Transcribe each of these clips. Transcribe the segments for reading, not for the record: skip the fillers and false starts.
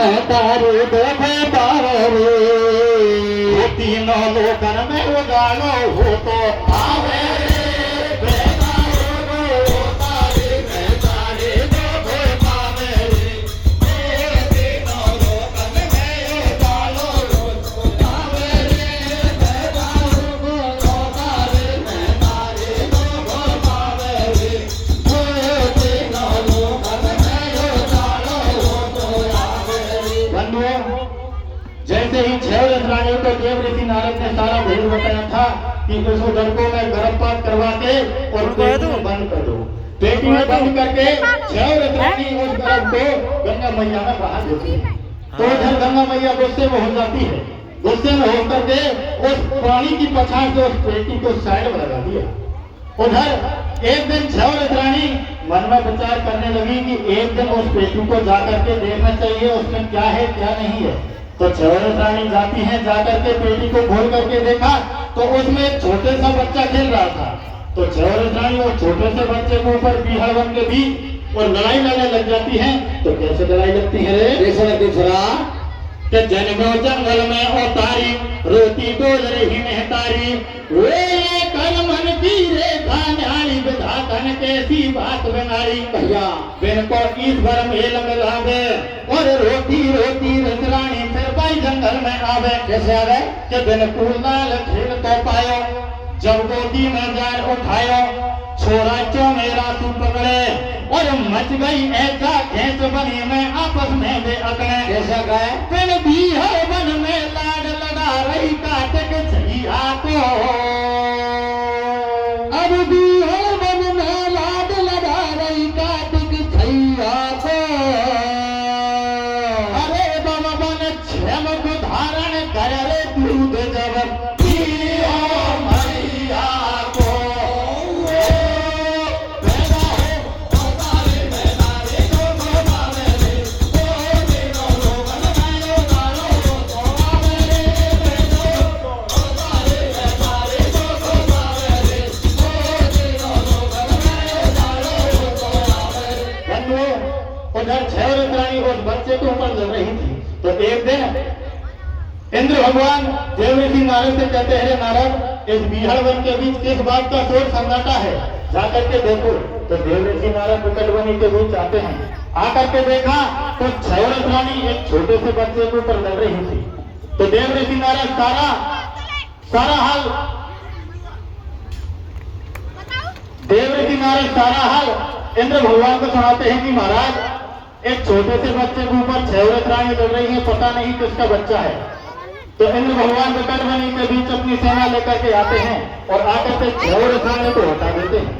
मैं तारे देखे पावे रे, वो तीनों लोकन में उजालो हो तो आवे रे, बेदारो हो तारे मैं तारे देखे पावे रे, वो तीनों लोकन में उजालो हो तो आवे रे, बेदारो हो तारे मैं तारे देखे पावे रे, वो तीनों लोकन में उजालो हो तो आवे रे। बंधुओं, जैसे ही 6 रानियों को देव ऋषि नारद ने सारा भेद बताया था कि उस लड़कों में गर्भपात करवा के और पेटी में बंद कर दो। पेटी में बंद करके 6 रानी उस गर्भ को गंगा मैया में बहा देती है। तो उधर गंगा मैया गुस्से में हो जाती है। गुस्से में होकर के उस पानी की पछाड़ से उस पेटी को साइड में लगा दिया। उधर एक दिन 6 रानी मन में विचार करने लगी कि एक दिन उस पेटी को जाकर के देखना चाहिए उसमें क्या है क्या नहीं है। तो 6 रानी जाती हैं, जाकर के पेटी को खोल करके देखा तो उसमें एक छोटे सा बच्चा खेल रहा था। तो 6 रानी और छोटे से बच्चे के ऊपर बिहड़ बन के भी और लड़ाई लड़ने लग जाती है। तो कैसे लड़ाई लगती है रे? कैसे लगती छरा कि जन्मो जंगल में उतारी रोती डोल रही महतारी, वे कल मन की रेखा न्यारी विधातन कैसी बात बनाई, भैया बिन को ईश्वर मेल मिलावे और रोती रोती रसरानी फिर भाई जंगल में आवे। कैसे आवे कि बिन फूलाल खेल तो पायो, जब गोदी में जान उठायो, छोरा चो मेरा तू पकड़े और मच गई ऐसा खेच बनी में आपस में बे अकड़े। कैसा गए फिर भी हर वन में लाड लगा रही काट के छैया को, अब भी हर वन में लाड लगा रही काट के छैया को। अरे बाबा बन क्षम को धारण कर रे दूध जब पियो मैया को, उधर 6 रानी उस बच्चे के ऊपर लड़ रही थी। तो एक दिन इंद्र भगवान देव ऋषि नारद से कहते हैं, नारद इस बिहड़ वन के बीच किस बात का शोर सन्नाटा है, जाकर के देखो। तो देव ऋषि नारद विकट वनी के बीच आते हैं। आकर के देखा तो 6 रानी एक छोटे से बच्चे के ऊपर लड़ रही थी। तो देव ऋषि नारद सारा हाल इंद्र भगवान को सुनाते हैं कि महाराज एक छोटे से बच्चे के ऊपर 6 रानी लड़ रही है, पता नहीं किसका बच्चा है। तो इंद्र भगवान विकट वनी के बीच अपनी सेना लेकर के आते हैं और आकर के 6 रानी को हटा देते हैं।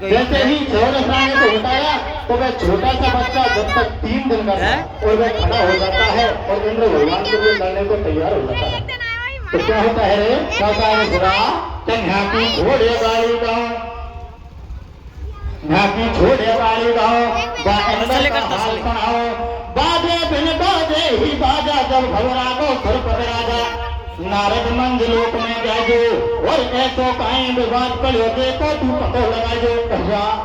जैसे ही 6 रानी को हटाया तो वह छोटा सा बच्चा जब तक 3 दिन का था और वह खड़ा हो जाता है और इंद्र भगवान के लिए लड़ने को तैयार हो जाता है। तो क्या होता है रे? घोड़े गाड़ी गाँव झांकी छोड़े वाली गाओ बाजे बिन बाजे ही बाजा, जब घबरा गो सर पर राजा। नारद मंद लोक में जाजो और ऐसो काई विवाद करो देखो तू पतो लगाजो।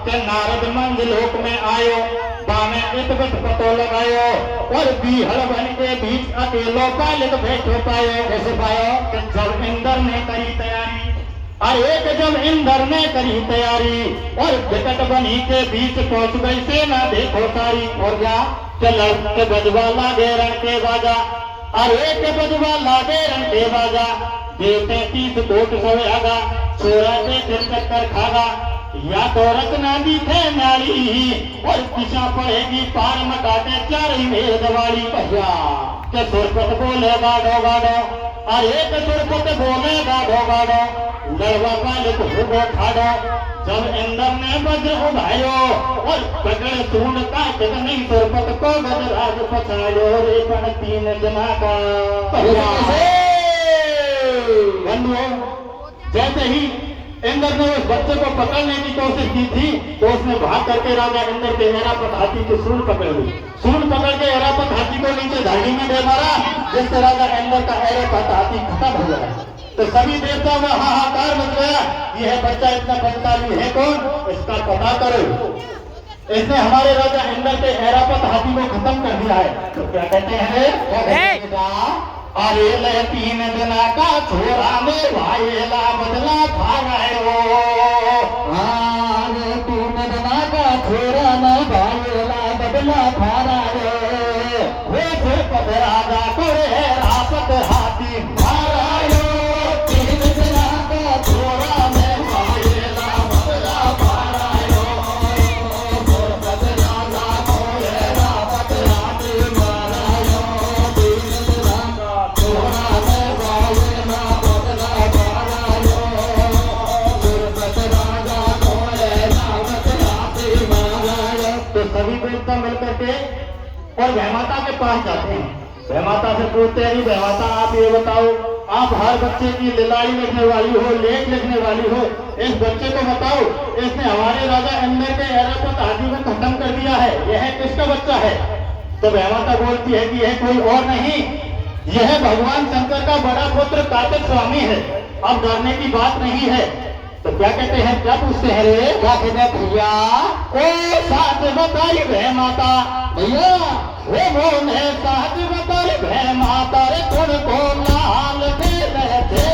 के नारद मंद लोक में आयो, बामे इतगत पतो लगायो और बिहड़ बन के बीच अकेलो बालिक बैठो पायो। कैसे पायो? जब इंद्र ने करी तैयारी, अरे जब इंद्र ने करी तैयारी और विकट बनी के बीच पहुंच गई सेना देखो सारी। और क्या चल के बजवा लागे रण के बाजा, अरे के बजवा लागे रण के बाजा। देते 30 कोट सवे आगा, छोरा से फिर चक्कर खागा। या तो रचना दी थे नारी और पिछा पड़ेगी पार मकाटे 4 ही भेद वाली। भैया के सुरपत बोले गाड़ो गाड़ो, अरे के सुरपत बोले गाड़ो गाड़ो, लड़वा पाले को हुबो ठाड़ो। जब इंद्र ने वज्र उठायो और पकड़ सूंड काट नहीं सुरपत को गजराज पछाड़ो रे पण 3 जना का। बंधुओं, जैसे ही इंद्र ने उस बच्चे को पकड़ने की कोशिश की थी तो उसने भाग करके राजा इंद्र के ऐरापत हाथी की सूंड पकड़ ली। सूंड पकड़ के ऐरापत हाथी को नीचे धरती में दे मारा, जिससे राजा इंद्र का ऐरापत हाथी खत्म हो गया। तो सभी देवताओं में हाहाकार मच गया, यह बच्चा इतना बदकामी है कौन, इसका पता करो। इसने हमारे राजा इंद्र के ऐरावत हाथी को खत्म कर दिया है। तो क्या कहते हैं? अरे ले 3 दिन का छोरा में भाईला बदला भागायो। अरे 3 दिन का छोरा में भाईला बदला भागायो। वो फिर राजा को ऐरावत हाथी मारायो। 3 दिन का छोरा में भाईला बदला भागायो। सभी देवता मिलकर के और भैमाता के पास जाते हैं। भैमाता से पूछते हैं, भैमाता आप ये बताओ, आप हर बच्चे की लिलाड़ी लिखने वाली हो, लेख लिखने वाली हो, इस बच्चे को बताओ, इसने हमारे राजा इंद्र के ऐरावत हाथी को खत्म कर दिया है, यह किसका बच्चा है? तो भैमाता बोलती है कि यह कोई और नहीं, यह भगवान शंकर का बड़ा पुत्र कार्तिक स्वामी है। अब डरने की बात नहीं है। तो क्या कहते हैं? क्या पूछते हैं रे? क्या कहते हैं भैया? ओ साथ बताई भैमाता भैया, वो मोने साथ बताई भैमाता रे कौन को लाल दे रहते।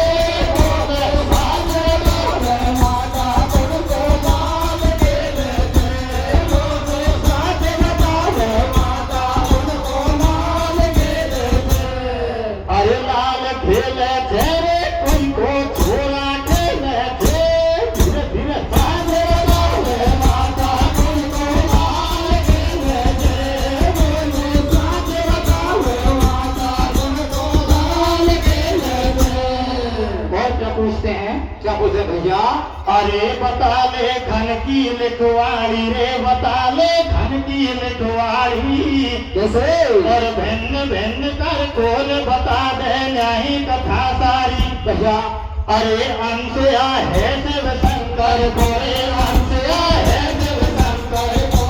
अरे लाल खेले तेरे कोई को छोड़ा खेले थे। धीरे धीरे साधे लाल माता कोई को लाल खेले थे। साधे लाल माता कोई को लाल खेले थे। और क्या पूछते हैं? क्या पूछे भैया? अरे बता ले घन की लिखवाड़ी रे, बता ले घन की लिखवाड़ी कैसे? और भिन्न भिन्न कर कोल बता दे न्याही कथा सारी भैया। अरे अंशया है शिव शंकर को रे, अंशया है शिव शंकर को।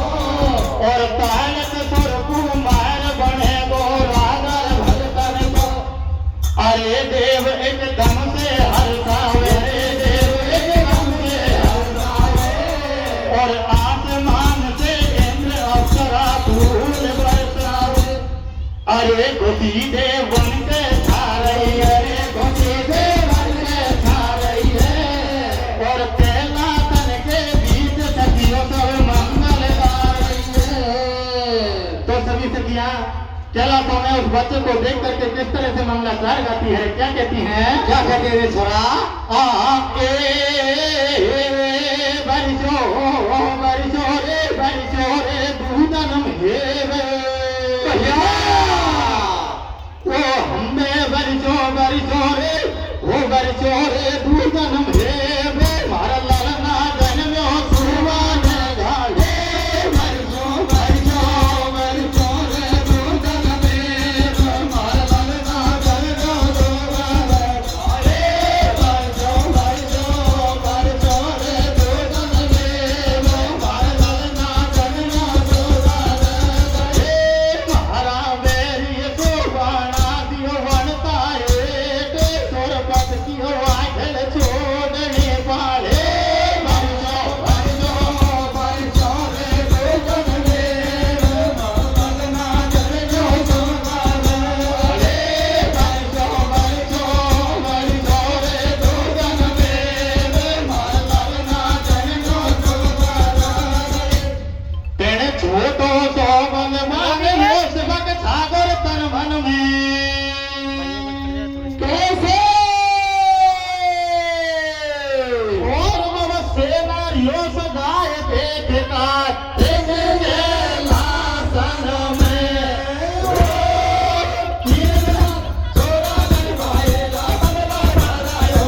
और तालक सुर कुमार बने गो रागर भगतन को। अरे देव एकदम से हर्षावे रे, देव एकदम से हर्षावे। और आसमान से इंद्र अप्सरा फूल बरसावे। अरे गोदी देव बन के छा रही है रे, गोदी देव बन के छा रही है। और पहला तन के बीच सखियों सब मंगल गा रही है। तो सभी सखियां चला तो मैं उस बच्चे को देख करके किस तरह से मंगलाचार गाती है, क्या कहती हैं? क्या कहती है छोरा? ए बरिशो बरिशो रे दूधनम हे रे भैया। वो हमें बरिशो बरिशो रे दूधनम हे रे। मारा लालना जन में सुरवान घाले। बरिशो बरिशो बरिशो रे दूधनम हे रे। मारा लालना जन में सुरवान घाले। बरिशो बरिशो बरिशो रे दूधनम हे रे। मारा लालना जन में सुरवान घाले। महारा बेरी को बाणा दियो बनता है ते तोर पत कियो आखल छोड़ने पाले। बरिशो बरिशो बरिशो रे दूधनम हे रे। मारा लालना जन में सुरवान घाले। बरिशो बरिशो बरिशो रे दूधनम हे रे। मारा लालना जन में सुरवान घाले। तेने छोटो सो मन मांगे सेवक सागर तन मन में कैसे। और मम सेनारियों सदाय देखता तेरे लासन में। छोरा नहीं भाईला बदला भागायो।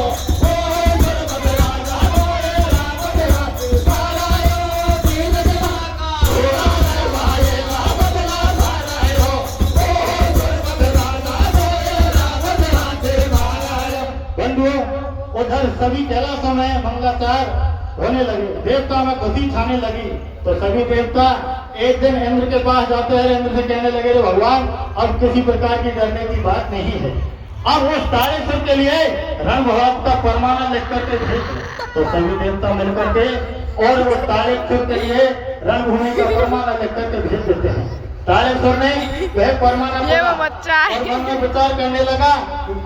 बंधुओं उधर सभी कैलाशों में मंगलाचार होने लगे, देवता में खुशी छाने लगी। तो सभी देवता एक दिन इंद्र के पास जाते हैं, इंद्र से कहने लगे रे भगवान अब किसी प्रकार की डरने की बात नहीं है, अब उस तारेश्वर के लिए रण भगवान का परमाना लिख करके भेज। तो सभी देवता मिलकर के और वो तारेश्वर के लिए रणभूमि का परमाना लिख करके भेज देते हैं। तारेश्वर ने वह परमाना ये वो बच्चा है। और मन में विचार करने लगा,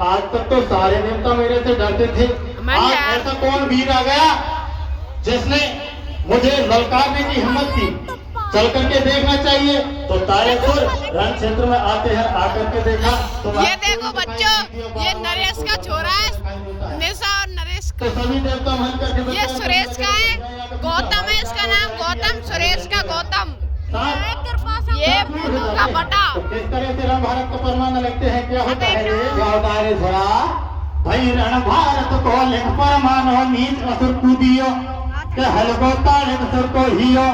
आज तक तो सारे देवता मेरे से डरते थे, आज ऐसा कौन वीर आ गया जिसने मुझे ललकारने की हिम्मत की, चल करके देखना चाहिए। तो तारेश्वर रण क्षेत्र में आते हैं, आकर के देखा तो ये देखो बच्चों, ये नरेश का छोरा है, निशा और नरेश तो सभी देवता मन करके ये सुरेश का है, गौतम है इसका नाम, गौतम, सुरेश का गौतम, ये भूतू का बटा। तो किस तरह से रण भारत को परमाना लगते हैं, क्या होता है क्या होता है थोड़ा भाई रण भारत को लिख परमानो नीच असुर कूदियो के हलगो ताड़ित सुर को हियो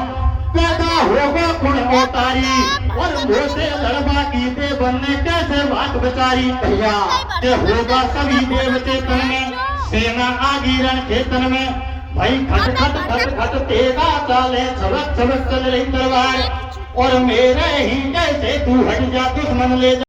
पैदा होगा कुण अवतारी और मोसे लड़वा की दे बनने कैसे बात बेचारी भैया के होगा सभी देवते तन में सेना आगी रण खेतन में भाई खट खट खट खट तेगा चाले छबक छबक चल रही तलवार और मेरे ही जैसे तू हट जा दुश्मन ले जा।